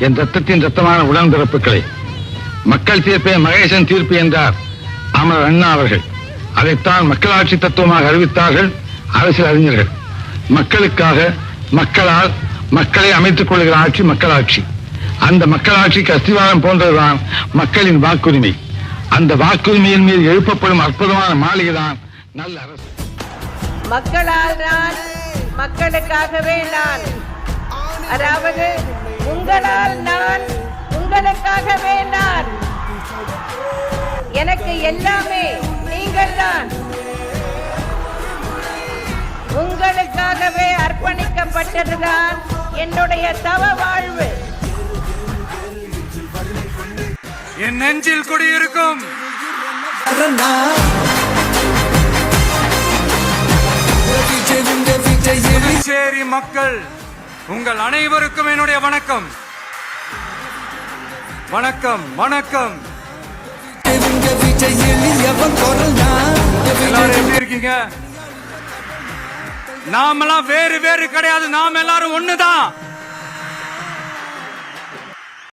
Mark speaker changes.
Speaker 1: என் ரத்தத்தின் ரத்தமான உடன்பிறப்புகளை, மக்கள் தீர்ப்பே மகேசன் தீர்ப்பு என்றார் அமர் அண்ணா அவர்கள். அதைத்தான் மக்களாட்சி தத்துவமாக அறிவித்தார்கள் அரசியல் அறிஞர்கள். மக்களுக்காக, மக்களால், மக்களை அமைத்துக் கொள்கிற ஆட்சி மக்களாட்சி. அந்த மக்களாட்சிக்கு அஸ்திவாரம் போன்றதுதான் மக்களின் வாக்குரிமை. அந்த வாக்குரிமையின் மீது எழுப்பப்படும் அற்புதமான மாளிகைதான் நல்ல அரசு.
Speaker 2: மக்களால் நான், மக்களுக்காகவே நான். அதாவது உங்களால் நான், உங்களுக்காகவே நான். எனக்கு எல்லாமே நீங்கள் தான். உங்களுக்காகவே அர்ப்பணிக்கப்பட்டதுதான் என்னுடைய தவ வாழ்வு.
Speaker 3: என் நெஞ்சில் குடியிருக்கும் புதுச்சேரி மக்கள் உங்கள் அனைவருக்கும் என்னுடைய வணக்கம். வணக்கம் வணக்கம். எல்லாரும் எப்படி இருக்கீங்க? நாமெல்லாம் வேறு வேறு கிடையாது, நாம் எல்லாரும் ஒண்ணுதான்.